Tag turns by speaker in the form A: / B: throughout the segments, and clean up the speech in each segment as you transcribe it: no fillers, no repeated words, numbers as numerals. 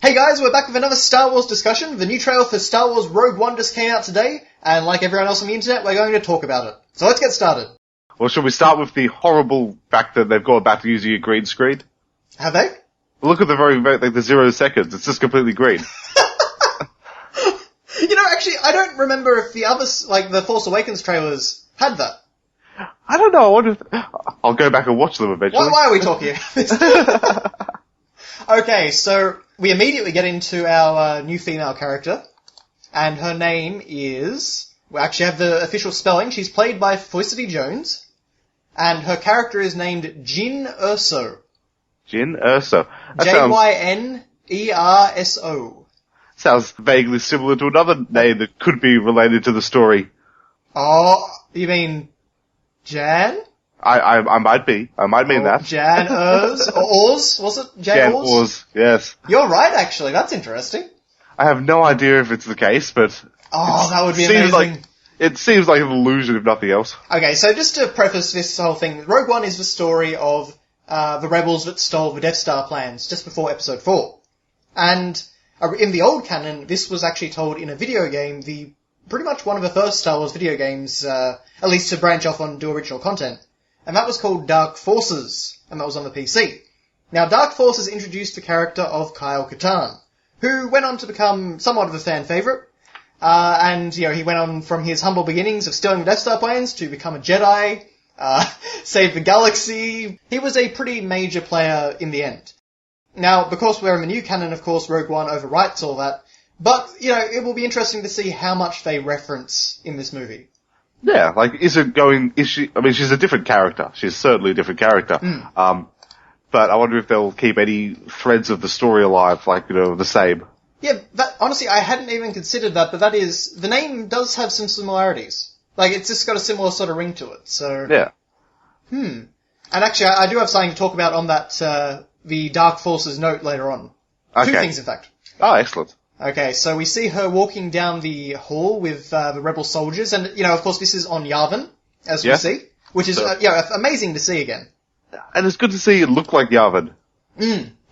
A: Hey guys, we're back with another Star Wars discussion. The new trailer for Star Wars Rogue One just came out today, and like everyone else on the internet, we're going to talk about it. So let's get started.
B: Well, shall we start with the horrible fact that they've gone back to using a green screen?
A: Have they?
B: Look at the 0 seconds. It's just completely green.
A: You know, actually, I don't remember if the others, like the Force Awakens trailers, had that.
B: I don't know. I wonder if... I'll go back and watch them eventually.
A: Why are we talking about this? Okay, so we immediately get into our new female character, and her name is... We actually have the official spelling. She's played by Felicity Jones, and her character is named Jyn Erso.
B: Jyn Erso.
A: Jyn-Erso.
B: Sounds vaguely similar to another name that could be related to the story.
A: Oh, you mean Jan?
B: I might be. I might mean that.
A: Jan Urs? Or Oz? Was it Jan Oz?
B: Oz, yes.
A: You're right, actually. That's interesting.
B: I have no idea if it's the case, but...
A: Oh, that would be amazing.
B: It seems like an illusion, if nothing else.
A: Okay, so just to preface this whole thing, Rogue One is the story of the rebels that stole the Death Star plans just before Episode 4. And in the old canon, this was actually told in a video game, pretty much one of the first Star Wars video games, at least to branch off on do original content. And that was called Dark Forces, and that was on the PC. Now, Dark Forces introduced the character of Kyle Katarn, who went on to become somewhat of a fan favourite. And, you know, he went on from his humble beginnings of stealing the Death Star plans to become a Jedi, save the galaxy. He was a pretty major player in the end. Now, because we're in the new canon, of course, Rogue One overwrites all that. But, you know, it will be interesting to see how much they reference in this movie.
B: Yeah, like, she's a different character. She's certainly a different character. But I wonder if they'll keep any threads of the story alive, like, you know, the same.
A: Yeah, honestly, I hadn't even considered that, but the name does have some similarities. Like, it's just got a similar sort of ring to it, so...
B: Yeah.
A: And actually, I do have something to talk about on that, the Dark Forces note later on.
B: Okay.
A: 2 things, in fact.
B: Oh, excellent.
A: Okay, so we see her walking down the hall with the rebel soldiers, and, you know, of course, this is on Yavin, as we see, which is, amazing to see again.
B: And it's good to see it look like Yavin.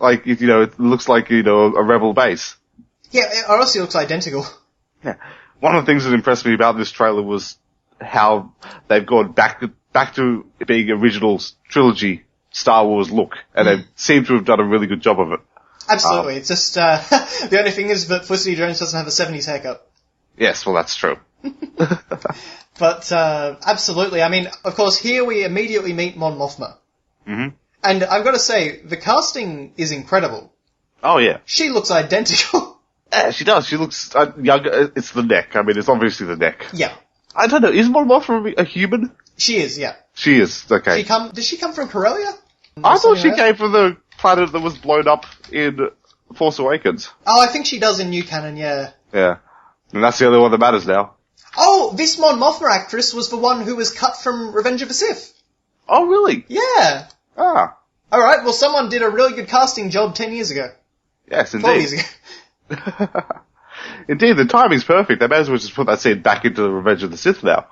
B: Like, you know, it looks like, you know, a rebel base.
A: Yeah, it honestly looks identical.
B: Yeah. One of the things that impressed me about this trailer was how they've gone back to being original trilogy Star Wars look, and they seem to have done a really good job of it.
A: Absolutely. It's just, the only thing is that Felicity Jones doesn't have a 70s haircut.
B: Yes, well, that's true.
A: But, absolutely. I mean, of course, here we immediately meet Mon Mothma.
B: Mm-hmm.
A: And I've got to say, the casting is incredible.
B: Oh, yeah.
A: She looks identical.
B: Yeah, she does. She looks younger. It's the neck. I mean, it's obviously the neck.
A: Yeah.
B: I don't know. Is Mon Mothma a human?
A: She is, yeah.
B: She is. Okay.
A: Did she come from Corellia?
B: I thought she came from the planet that was blown up in Force Awakens.
A: Oh, I think she does in New Canon, yeah.
B: Yeah. And that's the only one that matters now.
A: Oh, this Mon Mothma actress was the one who was cut from Revenge of the Sith.
B: Oh, really?
A: Yeah.
B: Ah.
A: Alright, well, someone did a really good casting job 10 years ago.
B: Yes, indeed.
A: 12 years ago.
B: Indeed, the timing's perfect. They may as well just put that scene back into the Revenge of the Sith now.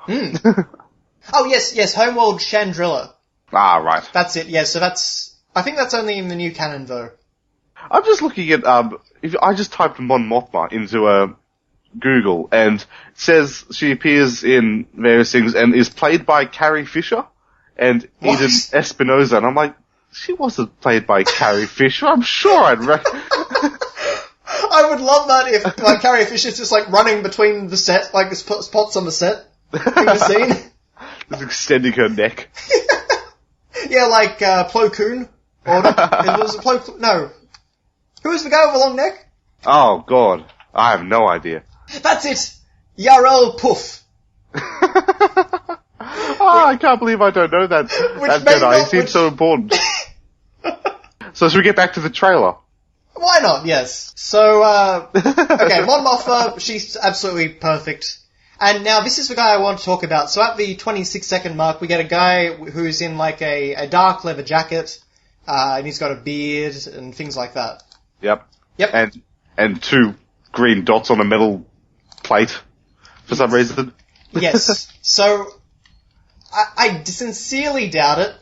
A: Oh, yes, Homeworld Chandrilla.
B: Ah, right.
A: That's it, yeah, so I think that's only in the new canon, though.
B: I'm just looking at, I just typed Mon Mothma into, Google, and it says she appears in various things and is played by Carrie Fisher and Eden Espinosa, and I'm like, she wasn't played by Carrie Fisher, I'm sure I'd
A: I would love that if, like, Carrie Fisher's just, like, running between the set, like, the spots on the set, in the scene.
B: Just extending her neck.
A: Yeah, like, Plo Koon. Or, it was Plo, no. Who was the guy with the long neck?
B: Oh, God. I have no idea.
A: That's it! Yarel Puff.
B: I can't believe I don't know that Jedi. He seems so important. So should we get back to the trailer?
A: Why not? Yes. So, okay, Mon Mothma, she's absolutely perfect. And now this is the guy I want to talk about. So at the 26-second mark, we get a guy who's in like a dark leather jacket, and he's got a beard and things like that.
B: Yep.
A: Yep.
B: And 2 green dots on a metal plate for some reason.
A: Yes. So, I sincerely doubt it,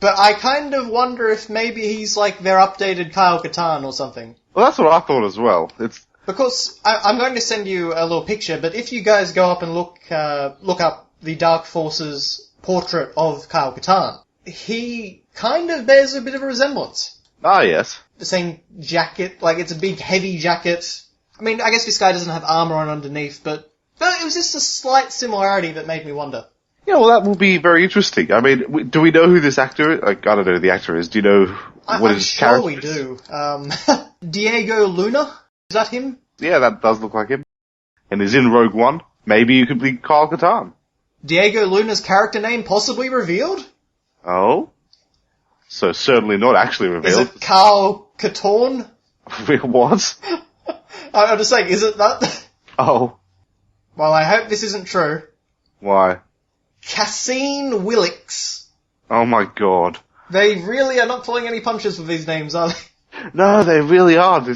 A: But I kind of wonder if maybe he's like their updated Kyle Katarn or something.
B: Well, that's what I thought as well.
A: Because I'm going to send you a little picture, but if you guys go up and look up the Dark Forces portrait of Kyle Katarn, he kind of bears a bit of a resemblance.
B: Ah, yes.
A: The same jacket, like it's a big heavy jacket. I mean, I guess this guy doesn't have armor on underneath, but it was just a slight similarity that made me wonder.
B: Yeah, well, that will be very interesting. I mean, do we know who this actor is? Like, I don't know who the actor is. Do you know what his character is?
A: I'm sure we do. Diego Luna? Is that him?
B: Yeah, that does look like him. And he's in Rogue One. Maybe you could be Kyle Katarn.
A: Diego Luna's character name possibly revealed?
B: Oh? So certainly not actually revealed.
A: Is it Kyle Katarn?
B: What?
A: I'm just saying, is it that?
B: Oh.
A: Well, I hope this isn't true.
B: Why?
A: Cassine Willix.
B: Oh my god.
A: They really are not pulling any punches with these names, are they?
B: No, they really are. They're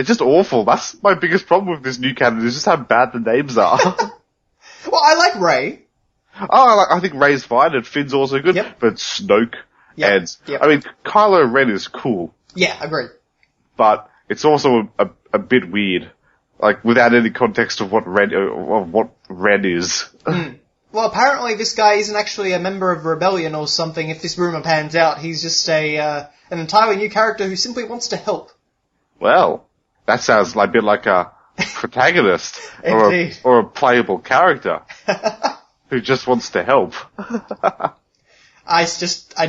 B: just awful. That's my biggest problem with this new canon, is just how bad the names are.
A: Well, I like Rey.
B: Oh, I think Rey's fine, and Finn's also good,
A: Yep.
B: but Snoke,
A: Yep.
B: I mean, Kylo Ren is cool,
A: Yeah, agreed.
B: but it's also a bit weird, like, without any context of what Ren is.
A: Well, apparently this guy isn't actually a member of Rebellion or something. If this rumor pans out, he's just an entirely new character who simply wants to help.
B: Well, that sounds like a bit like a protagonist or a playable character who just wants to help.
A: I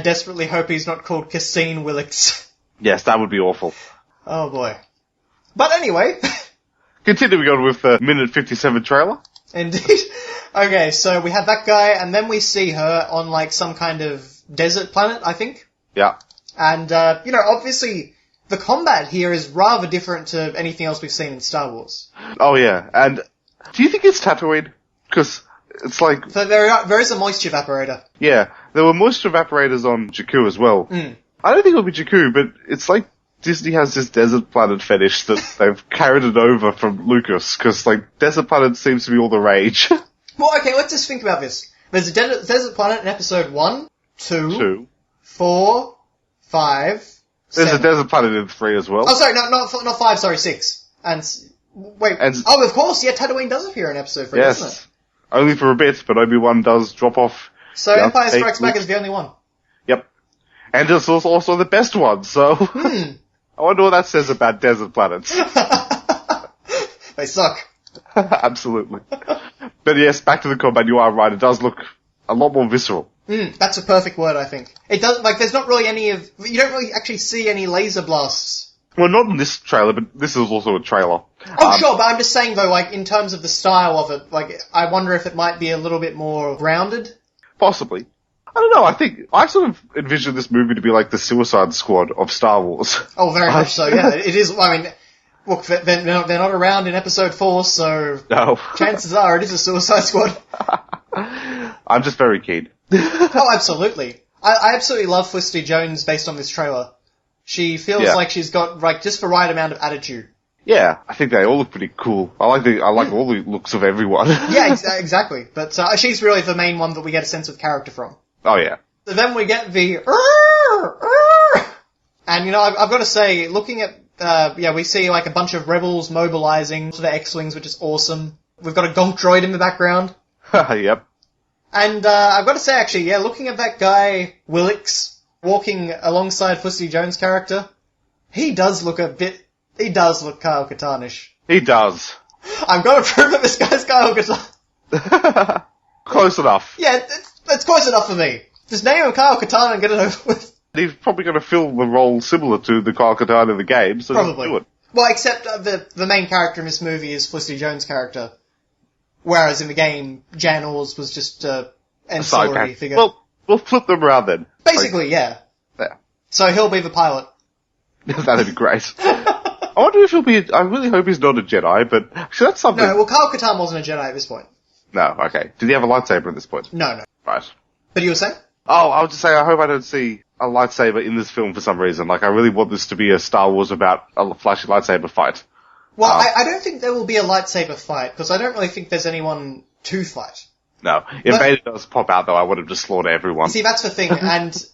A: desperately hope he's not called Cassine Willix.
B: Yes, that would be awful.
A: Oh boy. But anyway.
B: Continuing on with the minute 57 trailer.
A: Indeed. Okay, so we have that guy, and then we see her on like some kind of desert planet, I think.
B: Yeah.
A: And, obviously the combat here is rather different to anything else we've seen in Star Wars.
B: Oh yeah, and do you think it's Tatooine? Because it's like...
A: So there is a moisture evaporator.
B: Yeah, there were moisture evaporators on Jakku as well.
A: Mm.
B: I don't think it'll be Jakku, but it's like Disney has this desert planet fetish that they've carried it over from Lucas, because like desert planet seems to be all the rage.
A: Well, okay, let's just think about this. There's a desert planet in episode 1, 2, 4, 5,
B: There's
A: 7.
B: a desert planet in 3 as well.
A: Oh, sorry, not 5, sorry, 6. Of course, yeah, Tatooine does appear in episode 3, doesn't it?
B: Only for a bit, but Obi-Wan does drop off.
A: So Empire Strikes Back is the only one.
B: Yep. And it's also the best one, so... I wonder what that says about desert planets.
A: They suck.
B: Absolutely. But yes, back to the combat, you are right, it does look a lot more visceral.
A: That's a perfect word, I think. It does, there's not really you don't really actually see any laser blasts.
B: Well, not in this trailer, but this is also a trailer.
A: Oh, sure, but I'm just saying though, in terms of the style of it, I wonder if it might be a little bit more grounded.
B: Possibly. I don't know, I sort of envision this movie to be like the Suicide Squad of Star Wars.
A: Oh, very much so, yeah. It is, look, they're not around in episode 4, so...
B: No.
A: Chances are it is a Suicide Squad.
B: I'm just very keen.
A: Oh, absolutely. I absolutely love Felicity Jones based on this trailer. She feels like she's got, just the right amount of attitude.
B: Yeah, I think they all look pretty cool. I like all the looks of everyone.
A: Yeah, exactly. But she's really the main one that we get a sense of character from.
B: Oh yeah.
A: So then we get the and I've got to say, looking at we see a bunch of rebels mobilizing to the X-Wings, which is awesome. We've got a gonk droid in the background.
B: Yep.
A: And I've got to say, actually, looking at that guy Willix walking alongside Felicity Jones' character, he does look Kyle Katarnish.
B: He does.
A: I'm going to prove that this guy's Kyle Katarn.
B: Close enough.
A: Yeah, that's close enough for me. Just name him Kyle Katarn and get it over with.
B: He's probably going to fill the role similar to the Kyle Katarn in the game, so
A: probably.
B: Do it.
A: Well, except the main character in this movie is Felicity Jones' character, whereas in the game, Jan Ors was just an ancillary figure.
B: Well, we'll flip them around then.
A: Basically, yeah.
B: Yeah.
A: So he'll be the pilot.
B: That'd be great. I wonder if I really hope he's not a Jedi, but actually that's something.
A: No, well, Kyle Katarn wasn't a Jedi at this point.
B: No, okay. Did he have a lightsaber at this point?
A: No.
B: Right.
A: But you were saying?
B: Oh, I was just saying, I hope I don't see a lightsaber in this film for some reason. I really want this to be a Star Wars about a flashy lightsaber fight.
A: Well, I don't think there will be a lightsaber fight, because I don't really think there's anyone to fight.
B: No. If Vader does pop out, though, I want him to slaughter everyone.
A: See, that's the thing, and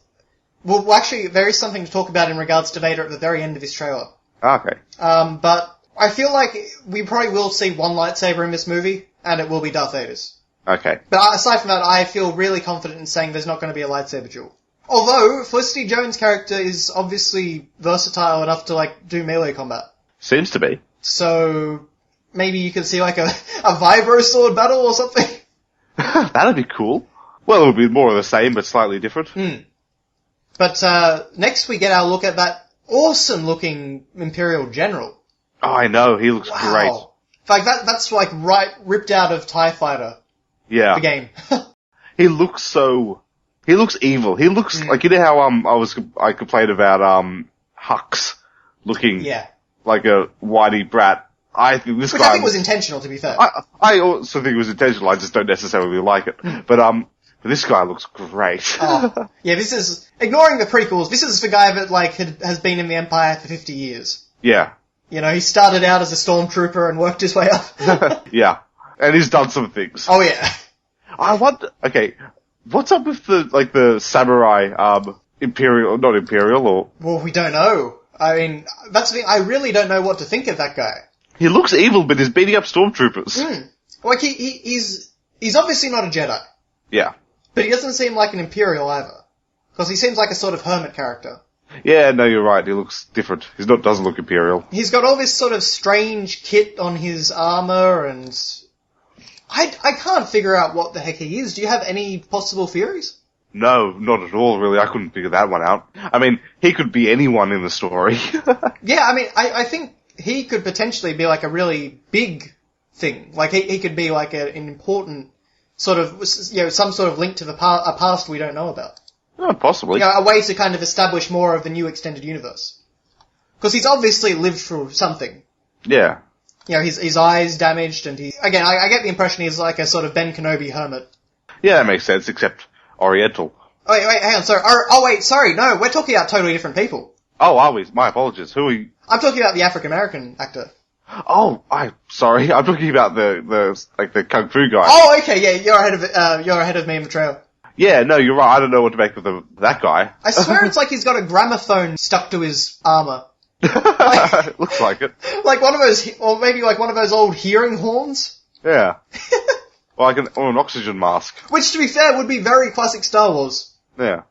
A: Well, actually, there is something to talk about in regards to Vader at the very end of this trailer.
B: Okay.
A: But I feel like we probably will see one lightsaber in this movie, and it will be Darth Vader's.
B: Okay.
A: But aside from that, I feel really confident in saying there's not going to be a lightsaber duel. Although, Felicity Jones' character is obviously versatile enough to, like, do melee combat.
B: Seems to be.
A: So, maybe you could see, like, a vibro sword battle or something?
B: That'd be cool. Well, it would be more of the same, but slightly different.
A: But, next we get our look at that awesome-looking Imperial General.
B: Oh, I know, he looks great.
A: Like, that's, like, ripped out of TIE Fighter.
B: Yeah.
A: The game.
B: He looks evil. He looks like, you know how, I complained about, Hux looking like a whitey brat. I think this
A: Which
B: guy...
A: I think was intentional, to be fair.
B: I also think it was intentional, I just don't necessarily like it. But this guy looks great.
A: Yeah, this is, ignoring the prequels, this is the guy that, like, has been in the Empire for 50 years.
B: Yeah.
A: You know, he started out as a stormtrooper and worked his way up.
B: Yeah. And he's done some things.
A: Oh yeah.
B: I wonder, okay, what's up with the samurai, not Imperial, or...
A: Well, we don't know. I mean, that's the thing, I really don't know what to think of that guy.
B: He looks evil, but he's beating up stormtroopers.
A: Like, he's obviously not a Jedi.
B: Yeah.
A: But he doesn't seem like an Imperial either. Because he seems like a sort of hermit character.
B: Yeah, no, you're right, he looks different. Doesn't look Imperial.
A: He's got all this sort of strange kit on his armor, and... I can't figure out what the heck he is. Do you have any possible theories?
B: No, not at all, really. I couldn't figure that one out. I mean, he could be anyone in the story.
A: Yeah, I mean, I think he could potentially be like a really big thing. Like, he could be like an important sort of, you know, some sort of link to a past we don't know about.
B: Oh, possibly.
A: You know, a way to kind of establish more of the new extended universe. Because he's obviously lived through something.
B: Yeah.
A: You know, his eye's damaged, and I get the impression he's like a sort of Ben Kenobi hermit.
B: Yeah, that makes sense, except Oriental.
A: Oh, wait, hang on, sorry. Sorry, no, we're talking about totally different people.
B: Oh, are we? My apologies. Who are you?
A: I'm talking about the African-American actor.
B: Oh, sorry. I'm talking about the Kung Fu guy.
A: Oh, okay, yeah, you're ahead of me in the trail.
B: Yeah, no, you're right. I don't know what to make of that guy.
A: I swear it's like he's got a gramophone stuck to his armor.
B: Looks like it.
A: Like one of those, or maybe like one of those old hearing horns.
B: Yeah. Or an oxygen mask.
A: Which, to be fair, would be very classic Star Wars.
B: Yeah.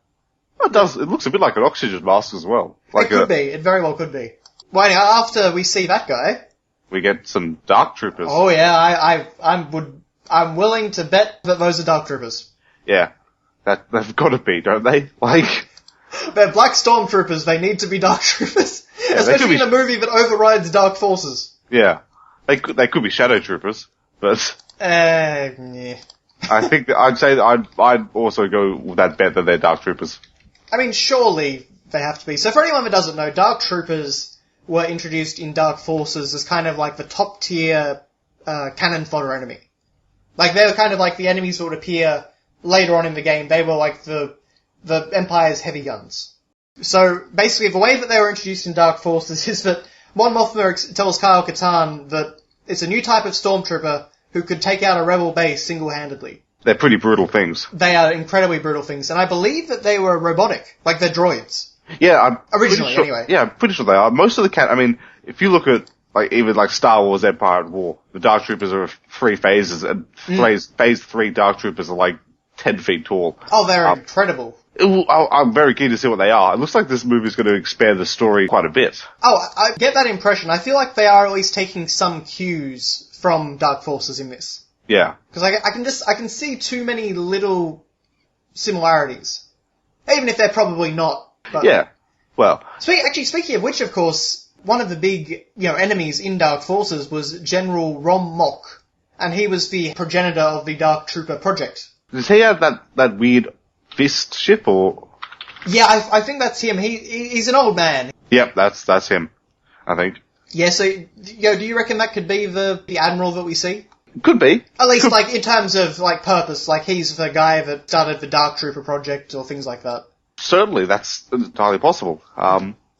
B: It does. It looks a bit like an oxygen mask as well.
A: It could be. It very well could be. Well, anyway, after we see that guy,
B: we get some Dark Troopers.
A: Oh yeah, I'm willing to bet that those are Dark Troopers.
B: Yeah. They've got to be, don't they? Like,
A: they're black stormtroopers. They need to be Dark Troopers,
B: yeah,
A: especially in a movie that overrides Dark Forces.
B: Yeah. They could be Shadow Troopers, but...
A: yeah.
B: I think I'd also go with that bet that they're Dark Troopers.
A: I mean, surely they have to be. So for anyone that doesn't know, Dark Troopers were introduced in Dark Forces as kind of like the top tier, cannon fodder enemy. Like, they were kind of like the enemies that would appear later on in the game. They were like the Empire's heavy guns. So basically, the way that they were introduced in Dark Forces is that Mon Mothma tells Kyle Katarn that it's a new type of stormtrooper who could take out a rebel base single-handedly.
B: They're pretty brutal things.
A: They are incredibly brutal things, and I believe that they were robotic, like they're droids.
B: Yeah, I'm
A: originally
B: sure,
A: anyway.
B: Yeah, I'm pretty sure they are. Most of the I mean, if you look at even Star Wars Empire at War, the Dark Troopers are 3 phases, and phase 3 Dark Troopers are like 10 feet tall.
A: Oh, they're incredible.
B: I'm very keen to see what they are. It looks like this movie is going to expand the story quite a bit.
A: Oh, I get that impression. I feel like they are at least taking some cues from Dark Forces in this.
B: Yeah.
A: Because I can see too many little similarities. Even if they're probably not. But
B: yeah. Well.
A: Speaking of which, of course, one of the big, enemies in Dark Forces was General Rom Mok. And he was the progenitor of the Dark Trooper project.
B: Does he have that weird fist ship, or?
A: Yeah, I think that's him. He's an old man.
B: Yep, that's him, I think.
A: Yeah, so, do you reckon that could be the Admiral that we see?
B: Could be.
A: At least, in terms of, purpose, he's the guy that started the Dark Trooper project or things like that.
B: Certainly, that's entirely possible.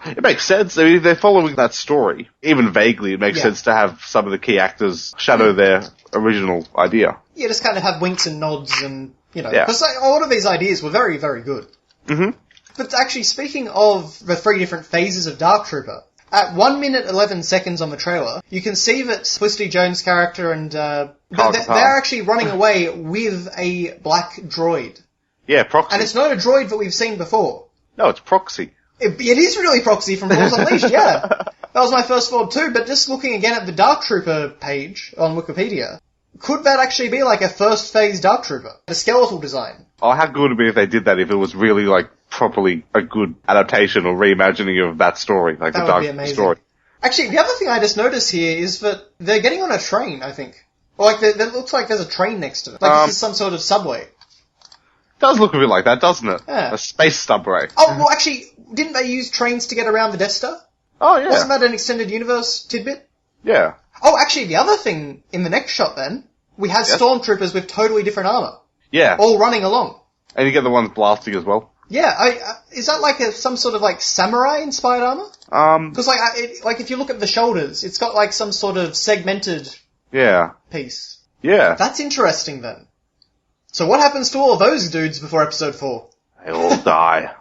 B: It makes sense. I mean, if they're following that story, even vaguely, it makes sense to have some of the key actors shadow their original idea.
A: Yeah, just kind of have winks and nods and, because a lot of these ideas were very, very good.
B: Mm-hmm.
A: But actually, speaking of the 3 different phases of Dark Trooper, at 1 minute 11 seconds on the trailer, you can see that Felicity Jones' character and they're actually running away with a black droid.
B: Yeah, Proxy.
A: And it's not a droid that we've seen before.
B: No, it's Proxy.
A: It is really Proxy from Force Unleashed, yeah. That was my first thought too, but just looking again at the Dark Trooper page on Wikipedia, could that actually be like a first phase Dark Trooper? The skeletal design.
B: Oh, how good would it be if they did that, if it was really, like, properly a good adaptation or reimagining of that story, like
A: that
B: the
A: would be
B: Dark
A: amazing.
B: story.
A: Actually, the other thing I just noticed here is that they're getting on a train, I think. Or like, it looks like there's a train next to it. Like this is some sort of subway.
B: Does look a bit like that, doesn't it?
A: Yeah.
B: A space subway.
A: Oh, well actually, didn't they use trains to get around the Death Star?
B: Oh, yeah.
A: Wasn't that an extended universe tidbit?
B: Yeah.
A: Oh, actually, the other thing in the next shot then, we have stormtroopers with totally different armor.
B: Yeah.
A: All running along.
B: And you get the ones blasting as well.
A: Yeah, is that like some sort of like samurai-inspired armor? Because like if you look at the shoulders, it's got like some sort of segmented piece.
B: Yeah.
A: That's interesting then. So what happens to all of those dudes before episode 4?
B: They all die.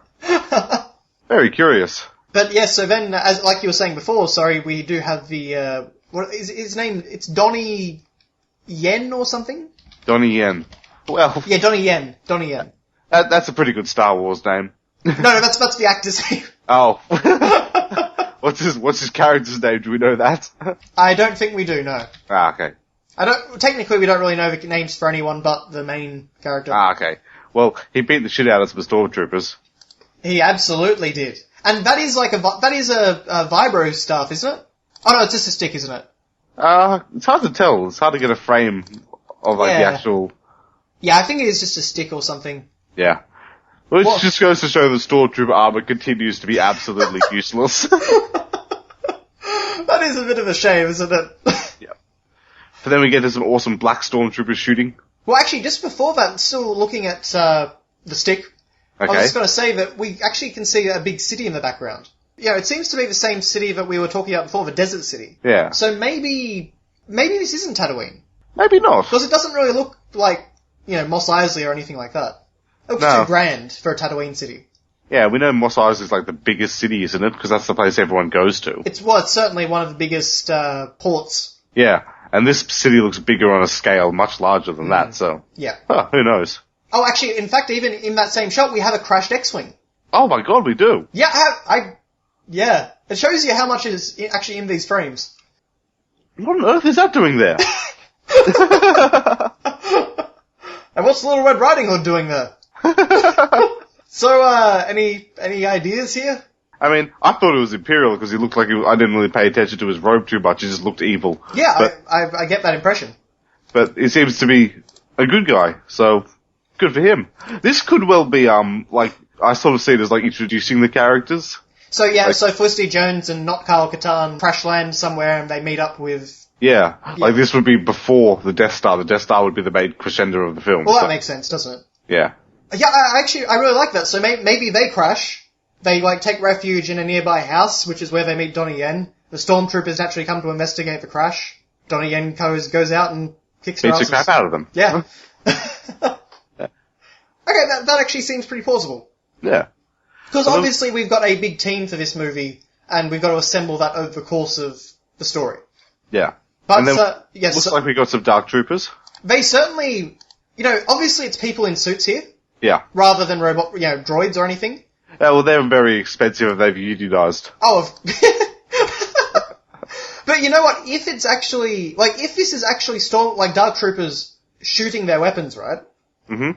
B: Very curious.
A: But yeah, so then, as like you were saying before, sorry, we do have the, what is his name? It's Donnie Yen or something?
B: Donnie Yen. Well.
A: Yeah, Donnie Yen. Donnie Yen.
B: That's a pretty good Star Wars name.
A: No, that's the actor's name.
B: Oh. What's his character's name? Do we know that?
A: I don't think we do, no.
B: Ah, okay.
A: Technically we don't really know the names for anyone but the main character.
B: Ah, okay. Well, he beat the shit out of some stormtroopers.
A: He absolutely did. And that is like a vibro staff, isn't it? Oh no, it's just a stick, isn't it?
B: It's hard to tell. It's hard to get a frame of the actual...
A: Yeah, I think it is just a stick or something.
B: Yeah. Which just goes to show the stormtrooper armor continues to be absolutely useless.
A: That is a bit of a shame, isn't it?
B: Yeah. But then we get to some awesome black stormtroopers shooting.
A: Well, actually, just before that, still looking at the stick,
B: Okay.
A: I was just going to say that we actually can see a big city in the background. Yeah, it seems to be the same city that we were talking about before, the desert city.
B: Yeah.
A: So maybe this isn't Tatooine.
B: Maybe not.
A: Because it doesn't really look like, Mos Eisley or anything like that. It looks too grand for a Tatooine city.
B: Yeah, we know Mos Eisley is like the biggest city, isn't it? Because that's the place everyone goes to.
A: It's certainly one of the biggest ports.
B: Yeah, and this city looks bigger on a scale, much larger than that, so...
A: Yeah.
B: Huh, who knows?
A: Oh, actually, in fact, even in that same shot, we have a crashed X-Wing.
B: Oh my god, we do!
A: Yeah, yeah. It shows you how much is actually in these frames.
B: What on earth is that doing there?
A: And what's Little Red Riding Hood doing there? So, any ideas here?
B: I mean, I thought it was Imperial because he looked like I didn't really pay attention to his robe too much, he just looked evil.
A: Yeah,
B: but,
A: I get that impression.
B: But he seems to be a good guy, so good for him. This could well be, I sort of see it as like introducing the characters.
A: So yeah, so Felicity Jones and not Kyle Katarn crash land somewhere and they meet up with...
B: Yeah, like this would be before the Death Star. The Death Star would be the main crescendo of the film.
A: Well, that makes sense, doesn't it?
B: Yeah.
A: Yeah, I really like that. So maybe they crash. They, take refuge in a nearby house, which is where they meet Donnie Yen. The stormtroopers naturally come to investigate the crash. Donnie Yen goes out and kicks their asses.
B: Beats the crap out of them.
A: Yeah. Okay, that actually seems pretty plausible.
B: Yeah.
A: Because obviously we've got a big team for this movie, and we've got to assemble that over the course of the story.
B: Yeah.
A: But,
B: and then
A: yes,
B: looks like we got some Dark Troopers.
A: They certainly, obviously it's people in suits here.
B: Yeah.
A: Rather than robot, droids or anything.
B: Yeah, well, they're very expensive and they've unionized.
A: Oh, but you know what? If it's actually, if this is actually Dark Troopers shooting their weapons, right?
B: Mm-hmm.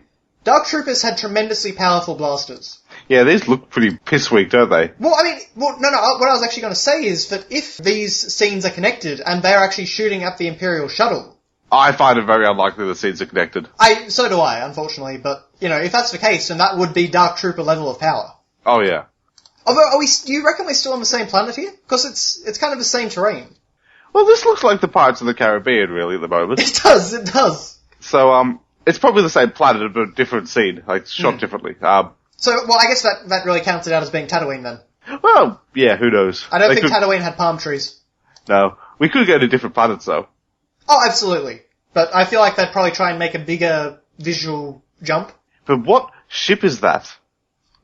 A: Dark Troopers had tremendously powerful blasters.
B: Yeah, these look pretty piss weak, don't they?
A: Well, no, what I was actually going to say is that if these scenes are connected and they're actually shooting at the Imperial shuttle...
B: I find it very unlikely the scenes are connected.
A: So do I, unfortunately, but, if that's the case, then that would be Dark Trooper level of power.
B: Oh, yeah.
A: Although, do you reckon we're still on the same planet here? Because it's kind of the same terrain.
B: Well, this looks like the Pirates of the Caribbean, really, at the moment.
A: It does.
B: So, it's probably the same planet, but a different scene, shot differently.
A: So, I guess that really counts it out as being Tatooine then.
B: Well, yeah, who knows?
A: I don't think Tatooine had palm trees.
B: No. We could go to different planets, though.
A: Oh, absolutely. But I feel like they'd probably try and make a bigger visual jump.
B: But what ship is that?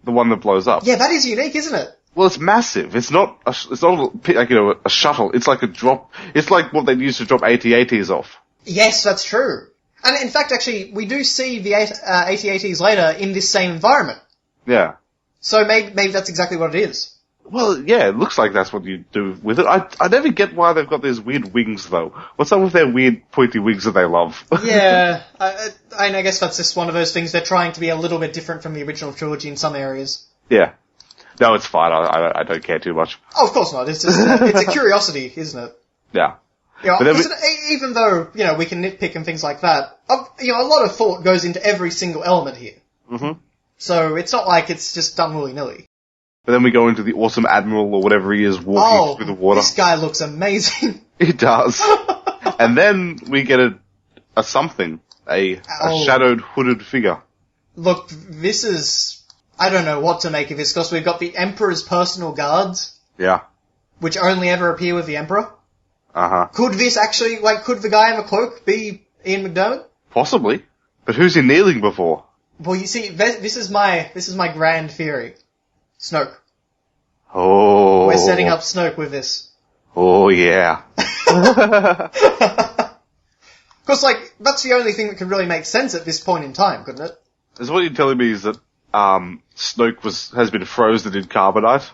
B: The one that blows up.
A: Yeah, that is unique, isn't it?
B: Well, it's massive. It's not like, a shuttle. It's like a drop. It's like what they'd use to drop AT-ATs off.
A: Yes, that's true. And in fact, actually, we do see the AT-ATs later in this same environment.
B: Yeah.
A: So maybe that's exactly what it is.
B: Well, yeah, it looks like that's what you do with it. I never get why they've got these weird wings, though. What's up with their weird pointy wings that they love?
A: Yeah, I guess that's just one of those things. They're trying to be a little bit different from the original trilogy in some areas.
B: Yeah. No, it's fine. I don't care too much.
A: Oh, of course not. It's just it's a curiosity, isn't it?
B: Yeah.
A: You know, even though, you know, we can nitpick and things like that, you know, a lot of thought goes into every single element here.
B: Mm-hmm.
A: So it's not like it's just done willy-nilly.
B: But then we go into the awesome admiral or whatever he is walking through the water.
A: This guy looks amazing.
B: He does. And then we get a something. A shadowed, hooded figure.
A: Look, this is... I don't know what to make of this, because we've got the Emperor's personal guards.
B: Yeah.
A: Which only ever appear with the Emperor.
B: Uh-huh.
A: Could this actually, could the guy in the cloak be Ian McDiarmid?
B: Possibly. But who's he kneeling before?
A: Well, you see, this is my grand theory. Snoke.
B: Oh.
A: We're setting up Snoke with this.
B: Oh, yeah.
A: Because, that's the only thing that could really make sense at this point in time, couldn't it?
B: So what you're telling me is that, Snoke has been frozen in carbonite,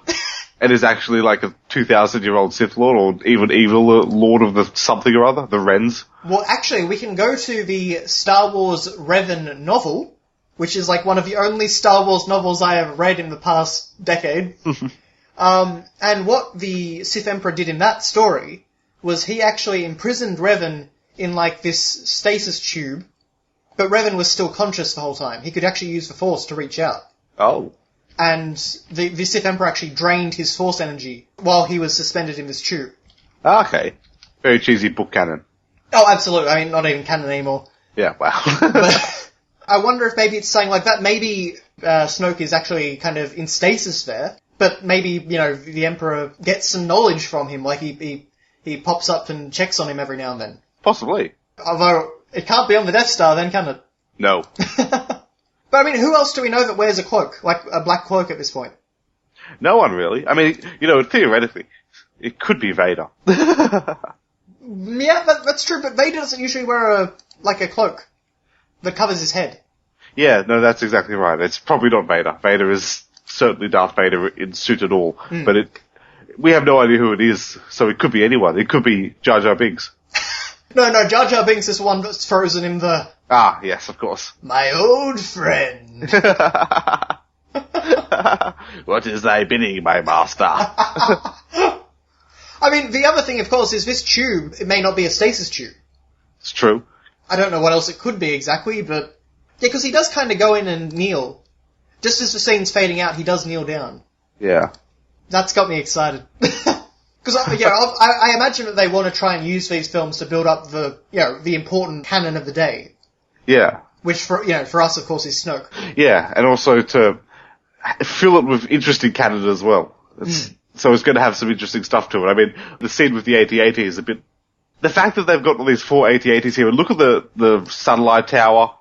B: and is actually like a 2,000-year-old Sith Lord, or even evil Lord of the something or other, the Wrens.
A: Well, actually, we can go to the Star Wars Revan novel, which is one of the only Star Wars novels I have read in the past decade. And what the Sith Emperor did in that story was he actually imprisoned Revan in this stasis tube, but Revan was still conscious the whole time. He could actually use the Force to reach out.
B: Oh.
A: And the Sith Emperor actually drained his Force energy while he was suspended in this tube.
B: Okay. Very cheesy book canon.
A: Oh, absolutely. I mean, not even canon anymore.
B: Yeah, wow.
A: But I wonder if maybe it's saying like that. Maybe Snoke is actually kind of in stasis there, but maybe, the Emperor gets some knowledge from him. He pops up and checks on him every now and then.
B: Possibly.
A: Although, it can't be on the Death Star then, can it?
B: No.
A: But I mean, who else do we know that wears a cloak? Like a black cloak at this point?
B: No one really. I mean, theoretically, it could be Vader.
A: Yeah, that's true, but Vader doesn't usually wear a cloak that covers his head.
B: Yeah, no, that's exactly right. It's probably not Vader. Vader is certainly Darth Vader in suit and all, but we have no idea who it is, so it could be anyone. It could be Jar Jar Binks.
A: No, Jar Jar Binks is the one that's frozen in the...
B: Ah, yes, of course.
A: My old friend.
B: What is thy bidding, my master?
A: I mean, the other thing, of course, is this tube, it may not be a stasis tube.
B: It's true.
A: I don't know what else it could be exactly, but... Yeah, because he does kind of go in and kneel. Just as the scene's fading out, he does kneel down.
B: Yeah.
A: That's got me excited. Because, I imagine that they want to try and use these films to build up the important canon of the day.
B: Yeah.
A: Which, for us, of course, is Snoke.
B: Yeah, and also to fill it with interesting canon as well. So it's going to have some interesting stuff to it. I mean, the scene with the AT-AT is a bit... The fact that they've got all these 4 AT-ATs here, and look at the satellite tower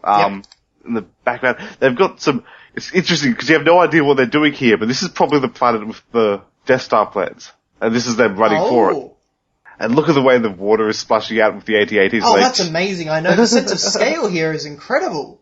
B: in the background. They've got some... It's interesting because you have no idea what they're doing here, but this is probably the planet with the Death Star plans. And this is them running for it. And look at the way the water is splashing out with the AT-ATs.
A: Oh, that's amazing. I know. The sense of scale here is incredible.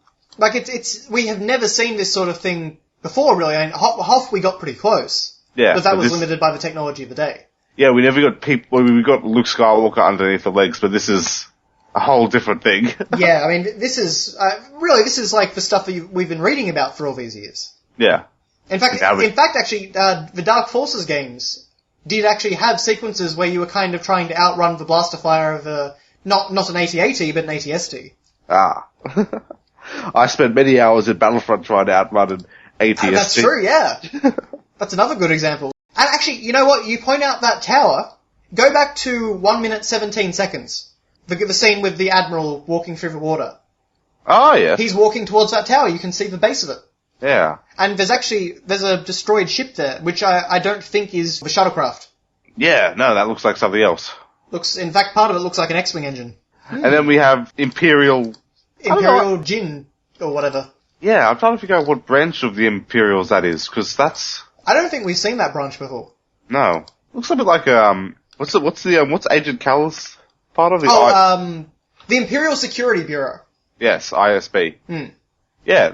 A: We have never seen this sort of thing before, really. I mean, Hoth we got pretty close.
B: Yeah.
A: But that was limited by the technology of the day.
B: Yeah, we never got we got Luke Skywalker underneath the legs, but this is a whole different thing.
A: Yeah, I mean, this is, this is like the stuff that we've been reading about for all these years.
B: Yeah.
A: In fact, actually, the Dark Forces games did actually have sequences where you were kind of trying to outrun the blaster fire of not an AT-AT, but an AT-ST.
B: Ah. I spent many hours in Battlefront trying to outrun an AT-ST.
A: That's true, yeah. That's another good example. And actually, you know what? You point out that tower. Go back to 1 minute 17 seconds. The scene with the Admiral walking through the water.
B: Oh, yeah.
A: He's walking towards that tower. You can see the base of it.
B: Yeah.
A: And there's a destroyed ship there, which I don't think is the shuttlecraft.
B: Yeah, no, that looks like something else.
A: In fact, part of it looks like an X-Wing engine.
B: And then we have Imperial
A: Jyn, or whatever.
B: Yeah, I'm trying to figure out what branch of the Imperials that is, because that's...
A: I don't think we've seen that branch before.
B: No. Looks a bit like, what's Agent Callus part of?
A: The Imperial Security Bureau.
B: Yes, ISB. Yeah,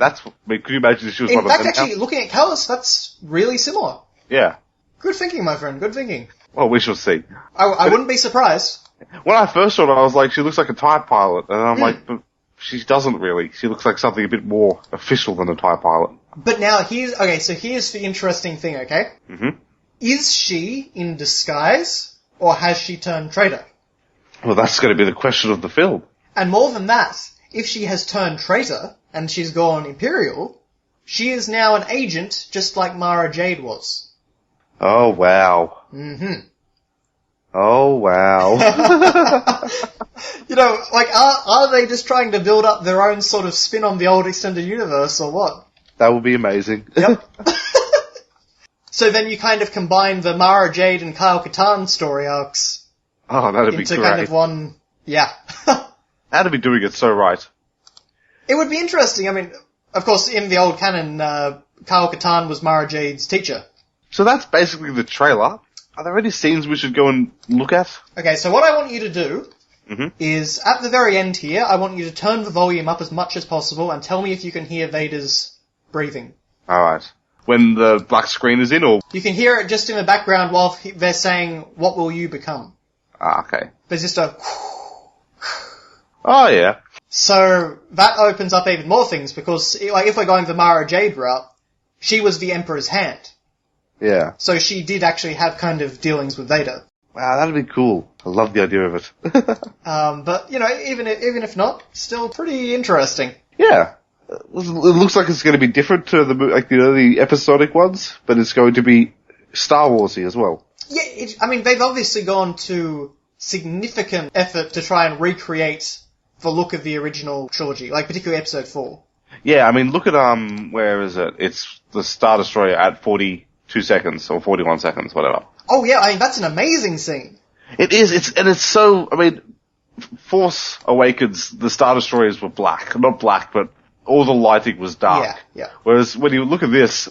B: could you imagine if she was one of them?
A: In fact, actually, looking at Callus, that's really similar.
B: Yeah.
A: Good thinking, my friend, good thinking.
B: Well, we shall see.
A: I wouldn't be surprised.
B: When I first saw it, I was like, she looks like a TIE pilot, and I'm like, but she doesn't really. She looks like something a bit more official than a TIE pilot.
A: But now, here's the interesting thing, okay?
B: Mm-hmm.
A: Is she in disguise, or has she turned traitor?
B: Well, that's going to be the question of the film.
A: And more than that, if she has turned traitor, and she's gone Imperial, she is now an agent, just like Mara Jade was.
B: Oh, wow.
A: Mm-hmm.
B: Oh, wow.
A: You know, like, are they just trying to build up their own sort of spin on the old extended universe, or what?
B: That would be amazing.
A: Yep. So then you kind of combine the Mara Jade and Kyle Katarn story arcs.
B: Oh, that'd be great.
A: Into kind of one, yeah.
B: That'd be doing it so right.
A: It would be interesting. I mean, of course, in the old canon, Kyle Katarn was Mara Jade's teacher.
B: So that's basically the trailer. Are there any scenes we should go and look at?
A: Okay, so what I want you to do is, at the very end here, I want you to turn the volume up as much as possible and tell me if you can hear Vader's breathing.
B: Alright. When the black screen is in, or...?
A: You can hear it just in the background while they're saying, "What will you become?"
B: Ah, okay.
A: There's just a...
B: Oh, yeah.
A: So, that opens up even more things, because, like, if we're going the Mara Jade route, she was the Emperor's hand.
B: Yeah.
A: So she did actually have kind of dealings with Vader.
B: Wow, that'd be cool. I love the idea of it.
A: But, you know, even if not, still pretty interesting.
B: Yeah. It looks like it's going to be different to the episodic ones, but it's going to be Star Warsy as well.
A: Yeah, I mean, they've obviously gone to significant effort to try and recreate the look of the original trilogy, like particularly Episode 4.
B: Yeah, I mean, look at, where is it? It's the Star Destroyer at 42 seconds, or 41 seconds, whatever.
A: Oh yeah, I mean, that's an amazing scene.
B: It is, it's so, I mean, Force Awakens, the Star Destroyers were black. Not black, but all the lighting was dark.
A: Yeah.
B: Whereas when you look at this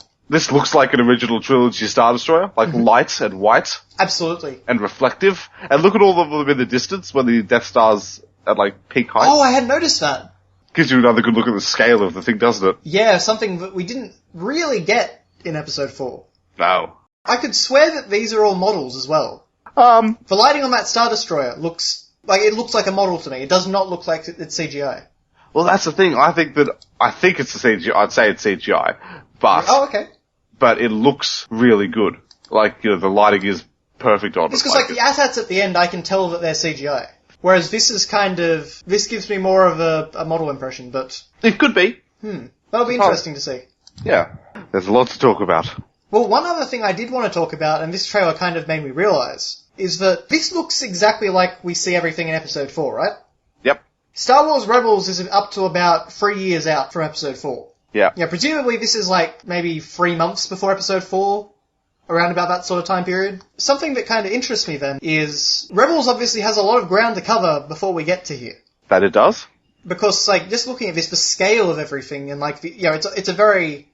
B: looks like an original trilogy Star Destroyer, like light and white.
A: Absolutely.
B: And reflective. And look at all of them in the distance when the Death Star's at like peak height.
A: Oh, I hadn't noticed that.
B: Gives you another good look at the scale of the thing, doesn't it?
A: Yeah, something that we didn't really get in Episode 4.
B: No.
A: I could swear that these are all models as well. The lighting on that Star Destroyer looks like a model to me. It does not look like it's CGI.
B: Well, that's the thing. I think it's a CGI. I'd say it's CGI. But...
A: Oh, okay.
B: But it looks really good. Like, you know, the lighting is perfect on it.
A: It's because, like, the AT-ATs at the end, I can tell that they're CGI. Whereas this gives me more of a model impression, but...
B: It could be.
A: That'll be interesting to see.
B: Yeah. There's a lot to talk about.
A: Well, one other thing I did want to talk about, and this trailer kind of made me realise, is that this looks exactly like we see everything in Episode 4, right?
B: Yep.
A: Star Wars Rebels is up to about 3 years out from Episode 4.
B: Yeah.
A: Yeah, presumably this is like maybe 3 months before Episode 4, around about that sort of time period. Something that kind of interests me then is Rebels obviously has a lot of ground to cover before we get to here.
B: That it does?
A: Because, like, just looking at this, the scale of everything, and like, it's a very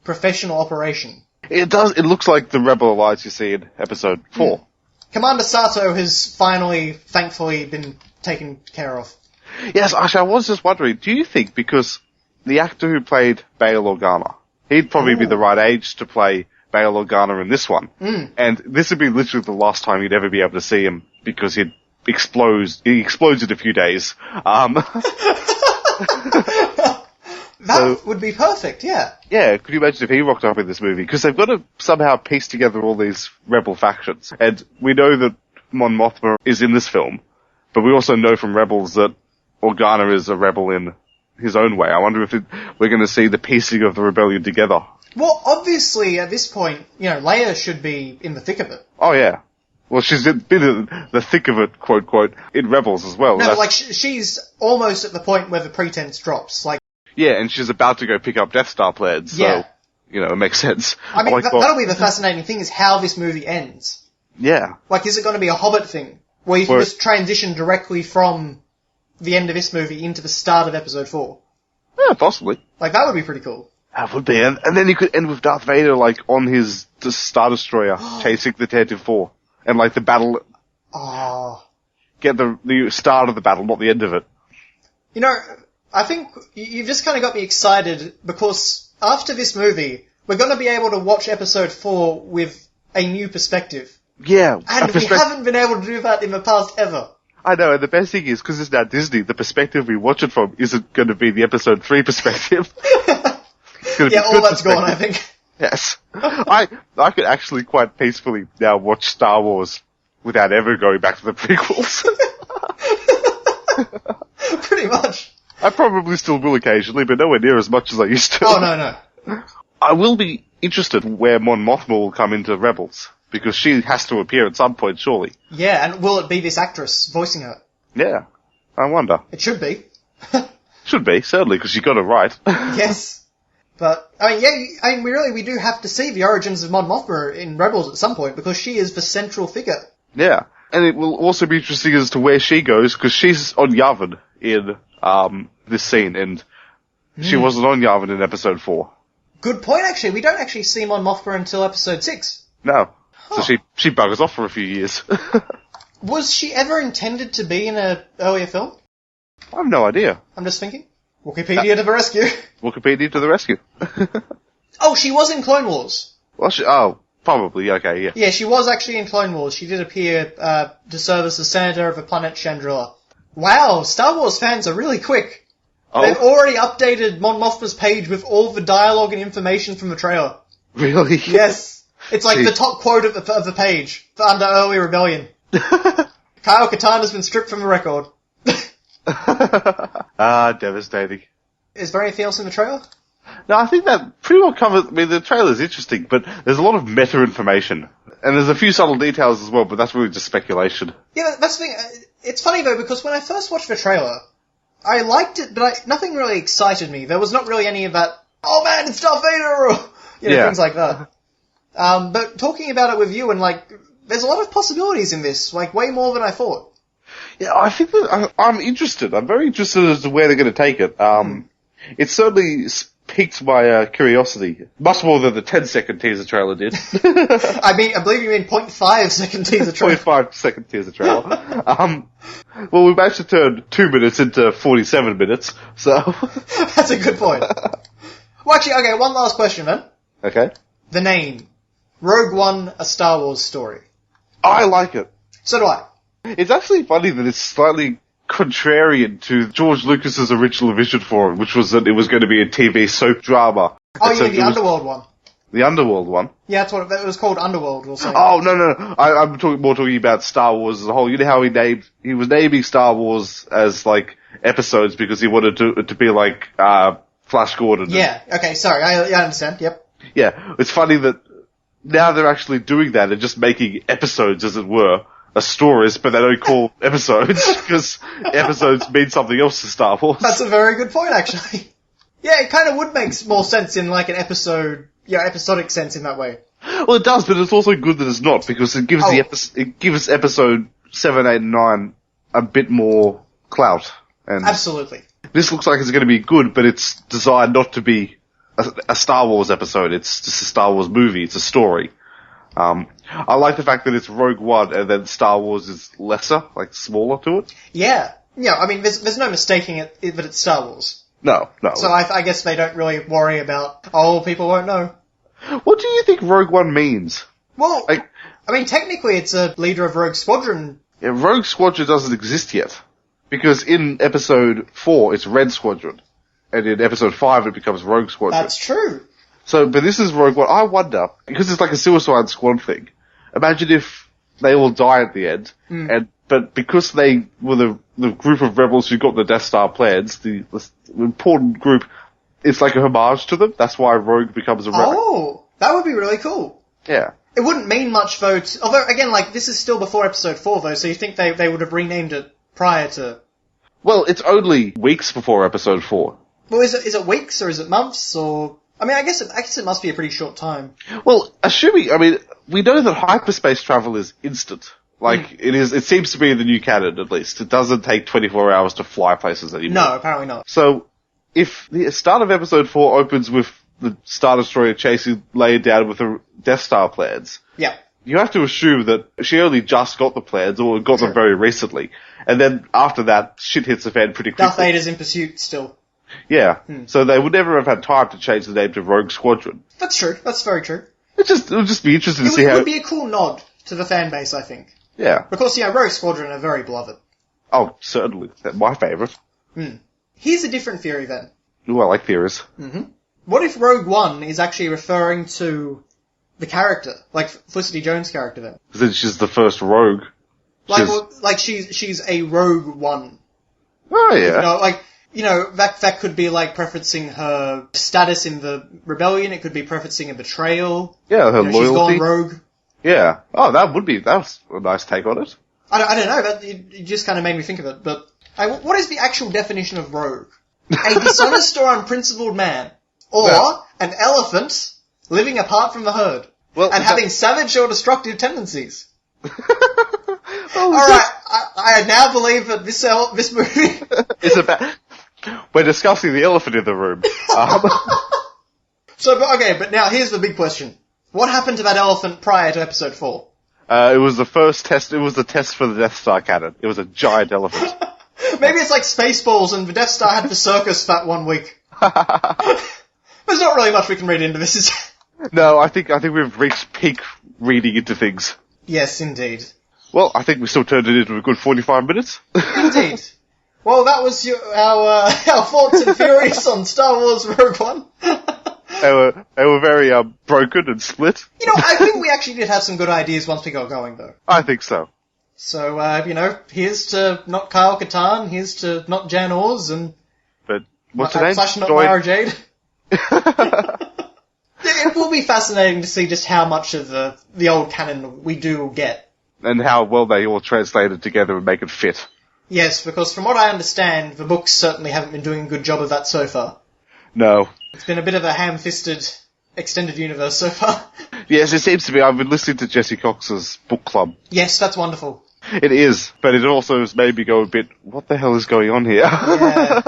A: professional operation.
B: It does. It looks like the Rebel Alliance you see in Episode 4.
A: Commander Sato has finally, thankfully, been taken care of.
B: Yes, actually, I was just wondering, do you think, because the actor who played Bail Organa, he'd probably be the right age to play Bail Organa in this one. And this would be literally the last time you'd ever be able to see him, because he explodes in a few days.
A: That would be perfect, yeah.
B: Yeah, could you imagine if he rocked up in this movie? Because they've got to somehow piece together all these rebel factions. And we know that Mon Mothma is in this film, but we also know from Rebels that Organa is a rebel in his own way. I wonder if we're going to see the piecing of the rebellion together.
A: Well, obviously, at this point, Leia should be in the thick of it.
B: Oh, yeah. Well, she's been in the thick of it, quote, quote, in Rebels as well.
A: No, like, she's almost at the point where the pretense drops. Like,
B: yeah, and she's about to go pick up Death Star plans, so,
A: yeah.
B: It makes sense.
A: I mean, that'll be the fascinating thing, is how this movie ends.
B: Yeah.
A: Like, is it going to be a Hobbit thing, where you can just transition directly from the end of this movie into the start of Episode 4?
B: Yeah, possibly.
A: Like, that would be pretty cool.
B: That would be. And then you could end with Darth Vader, like, on his Star Destroyer, chasing the Tantive 4. And, like, the battle...
A: Oh.
B: Get the start of the battle, not the end of it.
A: You know, I think you've just kind of got me excited, because after this movie, we're going to be able to watch episode 4 with a new perspective.
B: Yeah.
A: And we haven't been able to do that in the past ever.
B: I know, and the best thing is, because it's now Disney, the perspective we watch it from isn't going to be the episode 3 perspective.
A: Yeah, all that's gone, I think.
B: Yes. I could actually quite peacefully now watch Star Wars without ever going back to the prequels.
A: Pretty much.
B: I probably still will occasionally, but nowhere near as much as I used to.
A: Oh, no.
B: I will be interested where Mon Mothma will come into Rebels, because she has to appear at some point, surely.
A: Yeah, and will it be this actress voicing her?
B: Yeah. I wonder.
A: It should be.
B: Should be, certainly, because she got it right.
A: Yes. But, I mean, we do have to see the origins of Mon Mothma in Rebels at some point, because she is the central figure.
B: Yeah. And it will also be interesting as to where she goes, because she's on Yavin in, this scene, and she wasn't on Yavin in episode 4.
A: Good point, actually. We don't actually see Mon Mothma until episode 6.
B: No. Huh. So she buggers off for a few years.
A: Was she ever intended to be in an earlier film?
B: I have no idea.
A: I'm just thinking. Wikipedia to the rescue.
B: Wikipedia to the rescue.
A: Oh, she was in Clone Wars.
B: Well, probably, okay, yeah.
A: Yeah, she was actually in Clone Wars. She did appear to serve as the senator of the planet Chandrila. Wow, Star Wars fans are really quick. Oh. They've already updated Mon Mothma's page with all the dialogue and information from the trailer.
B: Really?
A: Yes. It's like the top quote of the page for under early rebellion. Kyle Katarn has been stripped from the record.
B: Devastating.
A: Is there anything else in the trailer?
B: No, I think that pretty well covers... I mean, the trailer's interesting, but there's a lot of meta information. And there's a few subtle details as well, but that's really just speculation.
A: Yeah, that's the thing. It's funny, though, because when I first watched the trailer, I liked it, but nothing really excited me. There was not really any of that, oh man, it's Darth Vader, or, things like that. But talking about it with you, and there's a lot of possibilities in this, way more than I thought.
B: Yeah, I think that I'm interested. I'm very interested as to where they're going to take it. It certainly piqued my curiosity, much more than the 10-second teaser trailer did.
A: I believe you mean 0.5-second teaser trailer.
B: 0.5-second teaser trailer. Well, we managed to turn 2 minutes into 47 minutes, so...
A: That's a good point. Well, actually, okay, one last question, then.
B: Okay.
A: The name. Rogue One, a Star Wars story.
B: I like it.
A: So do I.
B: It's actually funny that it's slightly contrarian to George Lucas's original vision for it, which was that it was going to be a TV soap drama.
A: Oh, you mean the Underworld one?
B: The Underworld one?
A: Yeah, that's what it was called, Underworld, we'll say.
B: Oh, no. I'm talking about Star Wars as a whole. You know how he was naming Star Wars as, episodes because he wanted to be Flash Gordon.
A: Yeah, okay, sorry, I understand, yep.
B: Yeah, it's funny that now they're actually doing that and just making episodes, as it were, as stories, but they don't call episodes, because episodes mean something else to Star Wars.
A: That's a very good point, actually. Yeah, it kind of would make more sense in, an episode, episodic sense in that way.
B: Well, it does, but it's also good that it's not, because it gives it gives episode 7, 8, and 9 a bit more clout. And
A: absolutely.
B: This looks like it's going to be good, but it's designed not to be a Star Wars episode. It's just a Star Wars movie. It's a story. I like the fact that it's Rogue One and then Star Wars is lesser, smaller to it.
A: Yeah. Yeah, there's no mistaking it that it's Star Wars.
B: No.
A: So I guess they don't really worry about, people won't know.
B: What do you think Rogue One means?
A: Well, technically it's a leader of Rogue Squadron.
B: Yeah, Rogue Squadron doesn't exist yet. Because in episode 4, it's Red Squadron. And in episode 5, it becomes Rogue Squadron.
A: That's true.
B: So, but this is Rogue One. I wonder, because it's like a Suicide Squad thing, imagine if they all die at the end, but because they were the group of rebels who got the Death Star plans, the important group, it's like a homage to them. That's why Rogue becomes a rebel.
A: Oh, that would be really cool.
B: Yeah.
A: It wouldn't mean much, though, although, again, this is still before episode 4, though, so you think they would have renamed it prior to...
B: Well, it's only weeks before episode 4.
A: Well, is it weeks, or is it months, or... I guess it must be a pretty short time.
B: Well, we know that hyperspace travel is instant. It seems to be in the new canon, at least. It doesn't take 24 hours to fly places anymore.
A: No, apparently not.
B: So, if the start of episode 4 opens with the Star Destroyer chasing Leia down with the Death Star plans,
A: Yeah.
B: you have to assume that she only just got the plans, or got them very recently. And then after that, shit hits the fan pretty quickly.
A: Darth Vader's in pursuit still.
B: Yeah. So they would never have had time to change the name to Rogue Squadron.
A: That's true. That's very true.
B: It would just be interesting to see
A: It
B: how...
A: would be a cool nod to the fan base, I think.
B: Yeah.
A: Because, Rogue Squadron are very beloved.
B: Oh, certainly. That's my favourite.
A: Here's a different theory then.
B: Ooh, I like theories.
A: What if Rogue One is actually referring to the character, like Felicity Jones' character then?
B: Because she's the first rogue.
A: She's a Rogue One.
B: Oh, yeah.
A: That could be like preferencing her status in the rebellion. It could be preferencing a betrayal.
B: Yeah, her loyalty.
A: She's gone rogue.
B: Yeah. Oh, that's a nice take on it.
A: I don't know. It just kind of made me think of it. But what is the actual definition of rogue? A dishonest or unprincipled man, or an elephant living apart from the herd, and having savage or destructive tendencies. Alright, I now believe that this movie
B: is about... We're discussing the elephant in the room.
A: But now here's the big question. What happened to that elephant prior to episode 4?
B: It was the first test, it was the test for the Death Star cannon. It was a giant elephant.
A: Maybe it's like Spaceballs and the Death Star had the circus that 1 week. There's not really much we can read into this.
B: No, I think we've reached peak reading into things.
A: Yes, indeed.
B: Well, I think we still turned it into a good 45 minutes.
A: Indeed. Well, that was our thoughts and theories on Star Wars Rogue One.
B: They were very broken and split.
A: I think we actually did have some good ideas once we got going, though.
B: I think so.
A: So, here's to not Kyle Katarn, here's to not Jan Ors, and...
B: But, what's her name?
A: / not Myra Jade. It will be fascinating to see just how much of the old canon we do get.
B: And how well they all translated together and make it fit.
A: Yes, because from what I understand, the books certainly haven't been doing a good job of that so far.
B: No.
A: It's been a bit of a ham-fisted extended universe so far.
B: Yes, it seems to be. I've been listening to Jesse Cox's book club.
A: Yes, that's wonderful.
B: It is, but it also has made me go a bit, what the hell is going on here?
A: Yeah.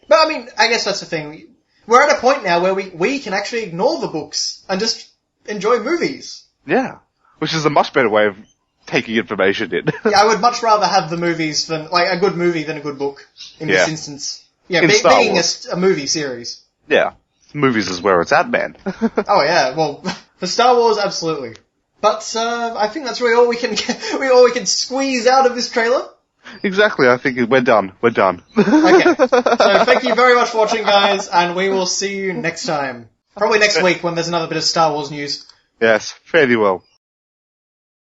A: But I guess that's the thing. We're at a point now where we can actually ignore the books and just enjoy movies.
B: Yeah. Which is a much better way of taking information in.
A: Yeah, I would much rather have the movies than, a good movie than a good book in this instance. Yeah, being a movie series.
B: Yeah. Movies is where it's at, man.
A: Oh yeah, well, for Star Wars, absolutely. But, I think that's really all we can squeeze out of this trailer.
B: Exactly, I think we're done. We're done.
A: Okay. So thank you very much for watching, guys, and we will see you next time. Probably next week when there's another bit of Star Wars news.
B: Yes, fairly well.